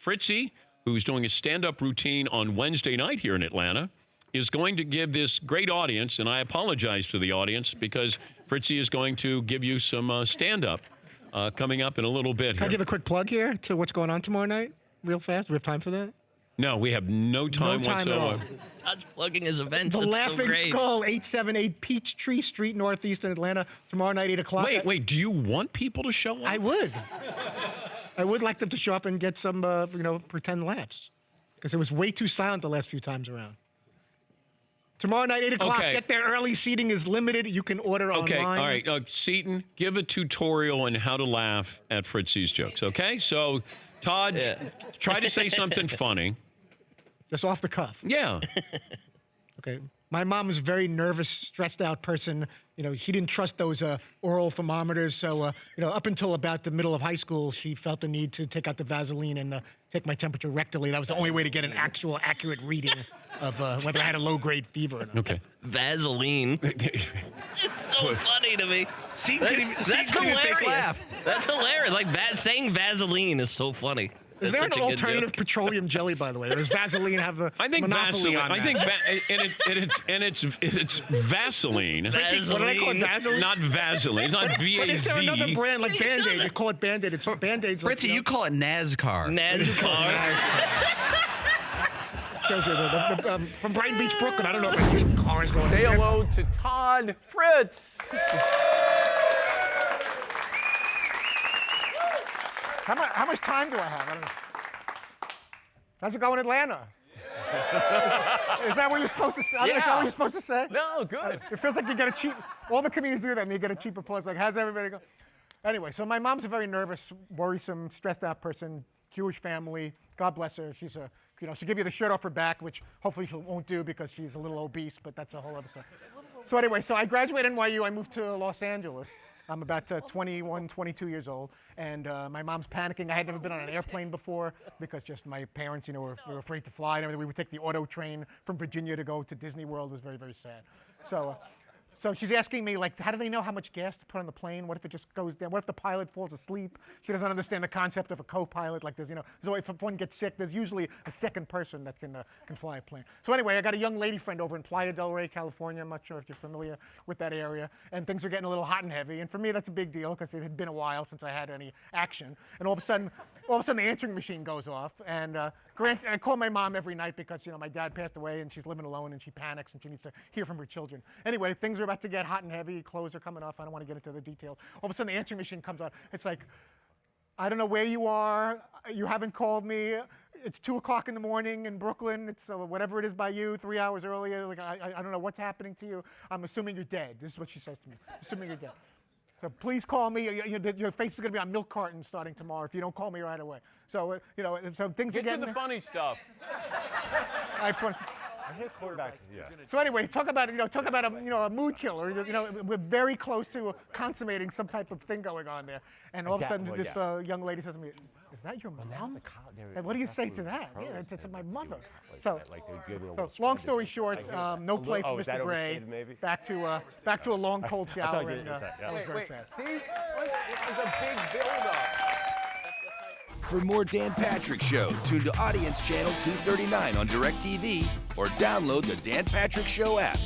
Fritzy, who's doing a stand-up routine on Wednesday night here in Atlanta, is going to give this great audience, and I apologize to the audience because Fritzy is going to give you some stand-up coming up in a little bit here. Can I give a quick plug here to what's going on tomorrow night real fast? Do we have time for that? No, we have no time at all. whatsoever. Todd's plugging his events. The That's Laughing so great. Skull, 878 Peachtree Street, Northeast in Atlanta. Tomorrow night, 8 o'clock. Wait, do you want people to show up? I would. I would like them to show up and get some, pretend laughs. Because it was way too silent the last few times around. Tomorrow night, 8 o'clock. Okay. Get there early. Seating is limited. You can order Okay, online. all right. Seaton, give a tutorial on how to laugh at Fritzy's jokes, okay? So, Todd, try to say something funny. Just off the cuff. Yeah. Okay. My mom was a very nervous, stressed out person. She didn't trust those oral thermometers. So, up until about the middle of high school, she felt the need to take out the Vaseline and take my temperature rectally. That was the only way to get an actual accurate reading of whether I had a low-grade fever or not. Okay. Vaseline. It's so funny to me. That's hilarious. fake laugh. That's hilarious. Like saying Vaseline is so funny. Is there an alternative petroleum jelly, by the way? Does Vaseline have a monopoly Vaseline. on that? I think it's Vaseline. What did I call it? Vaseline? Not Vaseline. It's not V-A-Z. But is there another brand like Band-Aid? You call it Band-Aid. It's Band-Aid's like, Fritzy, you call it NASCAR. Shows you from Brighton Beach, Brooklyn. I don't know if these cars going. Say hello to Todd Fritz. How much time do I have? I don't know. How's it go in Atlanta? Is that what you're supposed to say? Is that what you're supposed to say? No, good. It feels like you get a cheap. All the comedians do that, and you get a cheap applause. Like, how's everybody go? Anyway, so my mom's a very nervous, worrisome, stressed-out person. Jewish family. God bless her. She's she'll give you the shirt off her back, which hopefully she won't do because she's a little obese, but that's a whole other story. So anyway, I graduated NYU. I moved to Los Angeles. I'm about 21, 22 years old, and my mom's panicking. I had never been on an airplane before because just my parents, were afraid to fly and everything. We would take the auto train from Virginia to go to Disney World. It was very, very sad. So she's asking me, like, how do they know how much gas to put on the plane? What if it just goes down? What if the pilot falls asleep? She doesn't understand the concept of a co-pilot. Like, so if one gets sick, there's usually a second person that can fly a plane. So anyway, I got a young lady friend over in Playa del Rey, California. I'm not sure if you're familiar with that area. And things are getting a little hot and heavy. And for me, that's a big deal because it had been a while since I had any action. And all of a sudden, the answering machine goes off. And I call my mom every night because, my dad passed away and she's living alone and she panics and she needs to hear from her children. Anyway, things are about to get hot and heavy. Clothes are coming off. I don't want to get into the details. All of a sudden, the answering machine comes on. It's like, I don't know where you are. You haven't called me. It's 2 o'clock in the morning in Brooklyn. It's whatever it is by you, 3 hours earlier. Like, I don't know what's happening to you. I'm assuming you're dead. This is what she says to me. Assuming you're dead. So please call me. Your face is going to be on milk cartons starting tomorrow if you don't call me right away. So, so things are getting... Get to the funny stuff. I have 20... I hear quarterbacks. Yeah. So anyway, talk about a mood killer. We're very close to consummating some type of thing going on there. And all of a sudden, this young lady says to me, "Is that your mom?" And what do you say to that? Yeah, it's my mother. So, long story short, no play for Mr. Gray. Back to a long cold shower, and that was very sad. See? It was a big build-up. For more Dan Patrick Show, tune to Audience Channel 239 on DirecTV or download the Dan Patrick Show app.